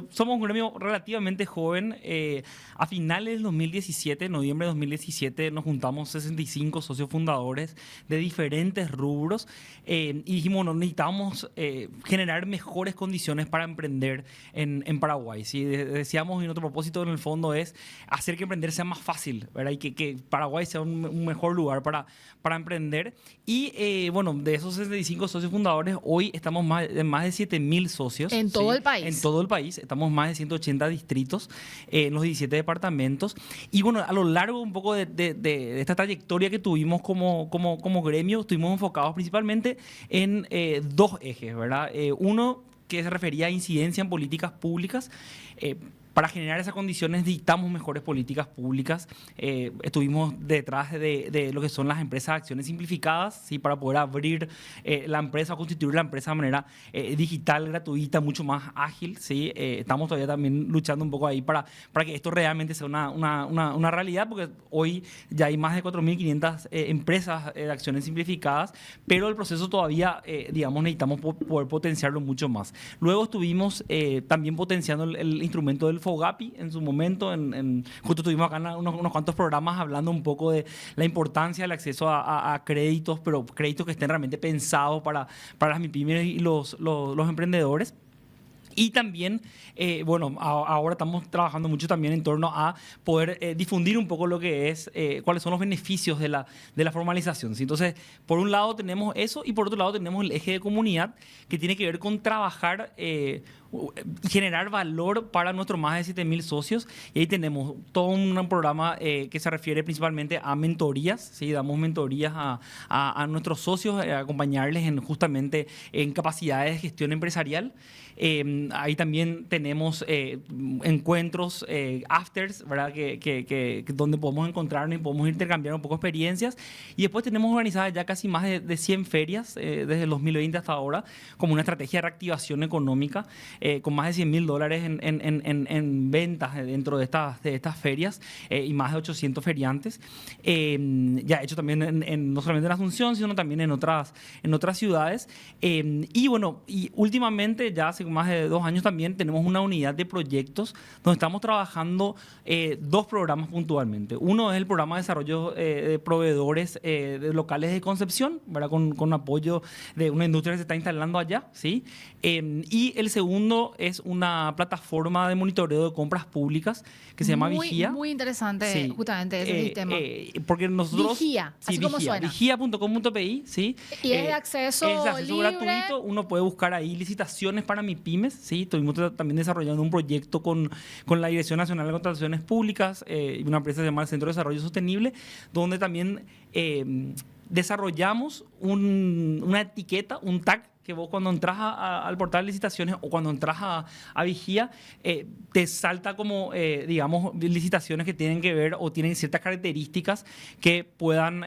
somos un gremio relativamente joven. A finales del 2017, noviembre de 2017, nos juntamos 65 socios fundadores de diferentes rubros y dijimos, no, necesitamos generar mejores condiciones para emprender en Paraguay. ¿Sí? Decíamos, y nuestro propósito en el fondo es hacer que emprender sea más fácil, ¿verdad? Y que Paraguay sea un mejor lugar para emprender. Y bueno, de esos 65 socios fundadores, hoy estamos en más de 7.000 socios. En todo el país. En todo el país. Estamos en más de 180 distritos en los 17 departamentos. Y bueno, a lo largo un poco de esta trayectoria que tuvimos como gremio, estuvimos enfocados principalmente en dos ejes, ¿verdad? Uno que se refería a incidencia en políticas públicas. Para generar esas condiciones necesitamos mejores políticas públicas. Estuvimos detrás de lo que son las empresas de acciones simplificadas, ¿sí? Para poder abrir la empresa, constituir la empresa de manera digital, gratuita, mucho más ágil. ¿Sí? Estamos todavía también luchando un poco ahí para que esto realmente sea una realidad, porque hoy ya hay más de 4.500 empresas de acciones simplificadas, pero el proceso todavía, digamos, necesitamos poder potenciarlo mucho más. Luego estuvimos también potenciando el instrumento del FOGAPI en su momento. Justo tuvimos acá unos cuantos programas hablando un poco de la importancia del acceso a créditos, pero créditos que estén realmente pensados para las MIPYMES y los emprendedores. Y también, bueno, ahora estamos trabajando mucho también en torno a poder difundir un poco lo que es, cuáles son los beneficios de la formalización. ¿Sí? Entonces, por un lado tenemos eso y por otro lado tenemos el eje de comunidad que tiene que ver con trabajar y generar valor para nuestros más de 7.000 socios. Y ahí tenemos todo un programa que se refiere principalmente a mentorías. ¿Sí? Damos mentorías a nuestros socios, acompañarles justamente en capacidades de gestión empresarial. Ahí también tenemos encuentros, afters, ¿verdad? Que donde podemos encontrarnos y podemos intercambiar un poco experiencias. Y después tenemos organizadas ya casi más de 100 ferias desde el 2020 hasta ahora, como una estrategia de reactivación económica, con más de $100,000 en ventas dentro de estas ferias y más de 800 feriantes. Ya hecho también no solamente en Asunción, sino también en otras ciudades. Y bueno, y últimamente, ya hace más de 2 años también, tenemos una unidad de proyectos donde estamos trabajando 2 programas puntualmente. Uno es el programa de desarrollo de proveedores de locales de Concepción, ¿verdad? Con apoyo de una industria que se está instalando allá, ¿sí? Y el segundo es una plataforma de monitoreo de compras públicas que se llama Vigía. Muy interesante, sí. Justamente ese sistema. Porque nosotros... Vigía, sí, así como suena. Vigía.com.pi, ¿sí? Y es de acceso libre. Gratuito. Uno puede buscar ahí licitaciones para MIPYMES, ¿sí? Estuvimos también desarrollando un proyecto con la Dirección Nacional de Contrataciones Públicas y una empresa llamada Centro de Desarrollo Sostenible, donde también desarrollamos una etiqueta, un tag, que vos cuando entras al portal de licitaciones o cuando entras a Vigía, te salta como, digamos, licitaciones que tienen que ver o tienen ciertas características que puedan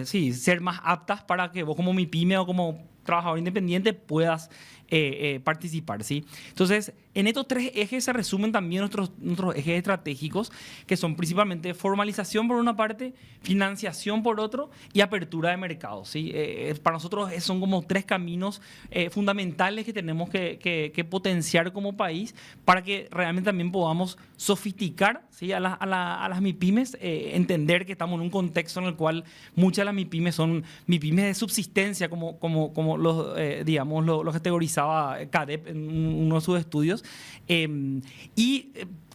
ser más aptas para que vos como MIPYME o como trabajador independiente puedas participar, ¿sí? Entonces, en estos 3 ejes se resumen también nuestros ejes estratégicos, que son principalmente formalización por una parte, financiación por otro y apertura de mercado, ¿sí? Para nosotros son como 3 caminos fundamentales que tenemos que potenciar como país para que realmente también podamos sofisticar, ¿sí? a las MIPYMES, entender que estamos en un contexto en el cual muchas de las MIPYMES son MIPYMES de subsistencia, como los categorizaba CADEP en uno de sus estudios, y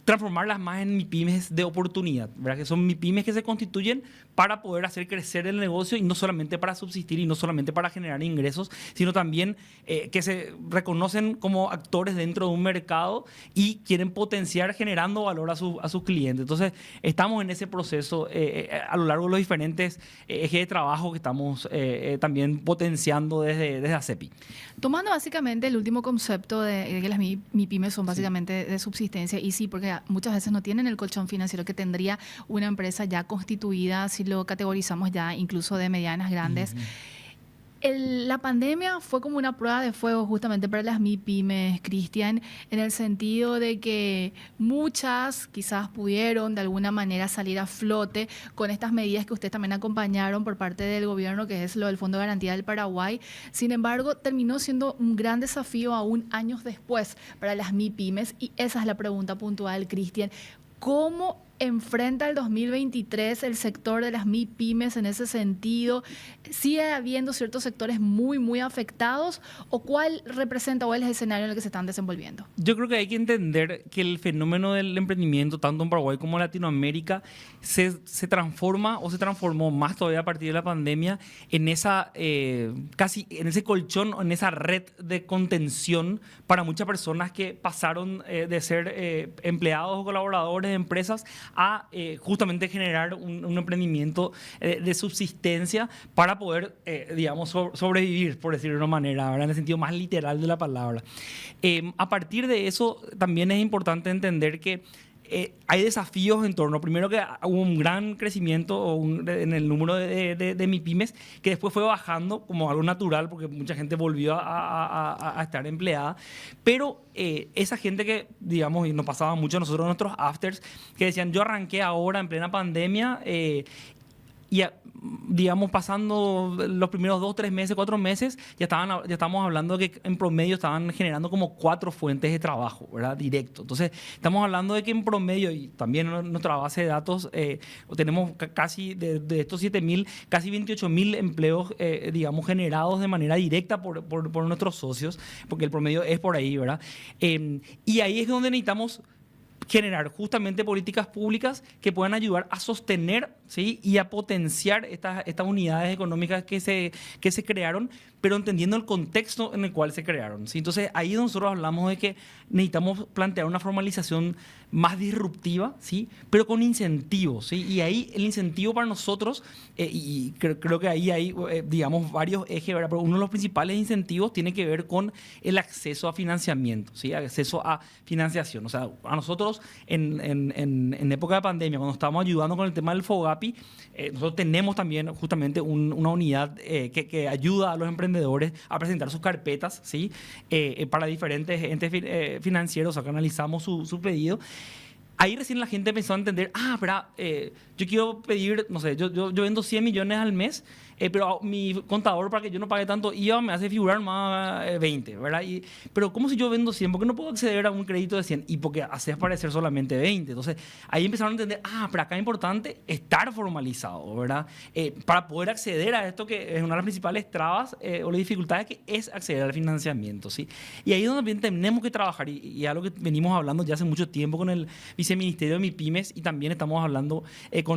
transformarlas más en MIPYMES de oportunidad, ¿verdad? Que son MIPYMES que se constituyen para poder hacer crecer el negocio y no solamente para subsistir y no solamente para generar ingresos, sino también que se reconocen como actores dentro de un mercado y quieren potenciar generando valor a sus clientes. Entonces, estamos en ese proceso a lo largo de los diferentes ejes de trabajo que estamos también potenciando desde ACEPI. Tomando básicamente el último concepto de que las MIPYMES son básicamente de subsistencia, y sí, porque muchas veces no tienen el colchón financiero que tendría una empresa ya constituida, si lo categorizamos ya incluso de medianas, grandes. La pandemia fue como una prueba de fuego justamente para las MIPYMES, Cristian, en el sentido de que muchas quizás pudieron de alguna manera salir a flote con estas medidas que ustedes también acompañaron por parte del gobierno, que es lo del Fondo de Garantía del Paraguay. Sin embargo, terminó siendo un gran desafío aún años después para las MIPYMES, y esa es la pregunta puntual, Cristian. ¿Cómo enfrenta el 2023 el sector de las MIPYMES en ese sentido? ¿Sigue habiendo ciertos sectores muy, muy afectados? ¿O cuál representa o es el escenario en el que se están desenvolviendo? Yo creo que hay que entender que el fenómeno del emprendimiento, tanto en Paraguay como en Latinoamérica, se transforma o se transformó más todavía a partir de la pandemia en esa casi en ese colchón o en esa red de contención para muchas personas que pasaron de ser empleados o colaboradores de empresas a justamente generar un emprendimiento de subsistencia para poder, digamos, sobrevivir, por decirlo de una manera, ¿verdad? En el sentido más literal de la palabra. A partir de eso, también es importante entender que hay desafíos en torno. Primero, que hubo un gran crecimiento en el número de MIPYMES, que después fue bajando como algo natural porque mucha gente volvió a estar empleada. Pero esa gente que, digamos, y nos pasaba mucho a nosotros en nuestros afters, que decían, yo arranqué ahora en plena pandemia, y digamos, pasando los primeros 2, 3 meses, 4 meses, ya estamos hablando de que en promedio estaban generando como 4 fuentes de trabajo, ¿verdad? Directo. Entonces, estamos hablando de que en promedio, y también en nuestra base de datos, tenemos casi de estos 7.000, casi 28.000 empleos, digamos, generados de manera directa por nuestros socios, porque el promedio es por ahí, ¿verdad? Y ahí es donde necesitamos generar justamente políticas públicas que puedan ayudar a sostener, ¿sí?, y a potenciar estas unidades económicas que se crearon, pero entendiendo el contexto en el cual se crearon, ¿sí? Entonces, ahí nosotros hablamos de que necesitamos plantear una formalización más disruptiva, ¿sí?, pero con incentivos, ¿sí? Y ahí el incentivo para nosotros, y creo que ahí hay, digamos, varios ejes, ¿verdad? Pero uno de los principales incentivos tiene que ver con el acceso a financiamiento, ¿sí?, acceso a financiación. O sea, a nosotros en época de pandemia, cuando estábamos ayudando con el tema del FOGAPI, nosotros tenemos también justamente una unidad que ayuda a los emprendedores a presentar sus carpetas, ¿sí?, para diferentes entes financieros. O sea, que analizamos su pedido. Ahí recién la gente empezó a entender, espera, yo quiero pedir, no sé, yo vendo 100 millones al mes, pero mi contador, para que yo no pague tanto IVA, me hace figurar más 20, ¿verdad? Pero ¿cómo si yo vendo 100? ¿Por qué no puedo acceder a un crédito de 100? Y porque haces parecer solamente 20. Entonces, ahí empezaron a entender, pero acá es importante estar formalizado, ¿verdad? Para poder acceder a esto, que es una de las principales trabas o las dificultades, que es acceder al financiamiento, ¿sí? Y ahí es donde también tenemos que trabajar, y algo que venimos hablando ya hace mucho tiempo con el Viceministerio de MIPYMES, y también estamos hablando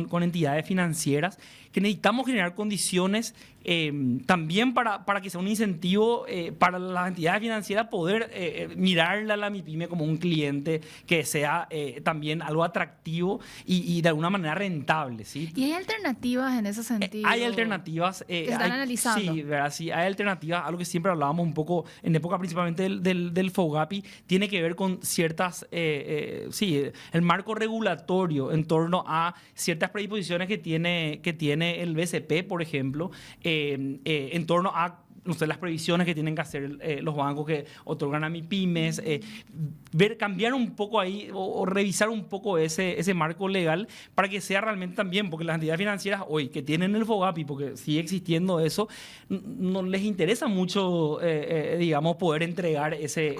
con entidades financieras, que necesitamos generar condiciones también para que sea un incentivo para las entidades financieras poder mirarle a la MIPYME como un cliente que sea también algo atractivo y de alguna manera rentable, ¿sí? ¿Y hay alternativas en ese sentido? Hay alternativas. ¿Que están analizando? Sí, ¿verdad? Sí, hay alternativas. Algo que siempre hablábamos un poco en época principalmente del FOGAPI, tiene que ver con ciertas, el marco regulatorio en torno a ciertas predisposiciones que tiene el BCP, por ejemplo, en torno a, no sé, las previsiones que tienen que hacer los bancos que otorgan a MIPYMES, cambiar un poco ahí o revisar un poco ese marco legal para que sea realmente también, porque las entidades financieras hoy que tienen el FOGAPI, porque sigue existiendo eso, no les interesa mucho, digamos, poder entregar ese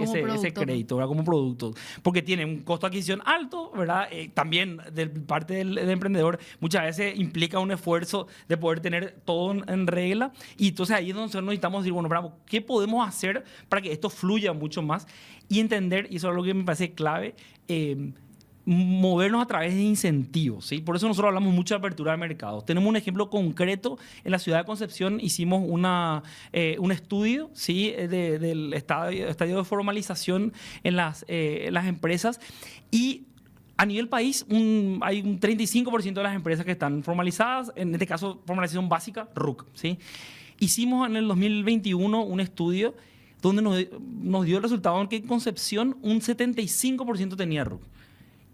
crédito, ¿verdad?, como producto, porque tiene un costo de adquisición alto, ¿verdad? También de parte del emprendedor muchas veces implica un esfuerzo de poder tener todo en regla, y entonces ahí es donde nosotros necesitamos decir, bueno, bravo, ¿qué podemos hacer para que esto fluya mucho más? Y entender, y eso es lo que me parece clave, movernos a través de incentivos, ¿sí? Por eso nosotros hablamos mucho de apertura de mercados. Tenemos un ejemplo concreto. En la ciudad de Concepción hicimos un estudio, ¿sí?, del estadio de formalización en las empresas, y a nivel país hay un 35% de las empresas que están formalizadas, en este caso formalización básica, RUC, ¿sí? Hicimos en el 2021 un estudio donde nos dio el resultado en que en Concepción un 75% tenía RUC.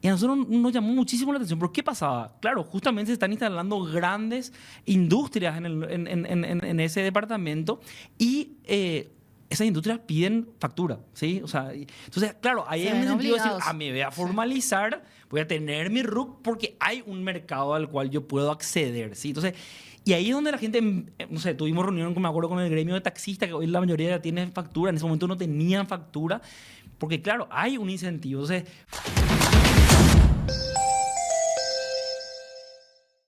Y a nosotros nos llamó muchísimo la atención. ¿Pero qué pasaba? Claro, justamente se están instalando grandes industrias en ese departamento y esas industrias piden factura, ¿sí? O sea, entonces, claro, ahí Se es mi ven sentido de decir, obligados. me voy a formalizar, voy a tener mi RUC porque hay un mercado al cual yo puedo acceder, ¿sí? Entonces, y ahí es donde la gente, no sé, tuvimos reunión, me acuerdo, con el gremio de taxistas, que hoy la mayoría ya tiene factura, en ese momento no tenían factura, porque claro, hay un incentivo. Entonces,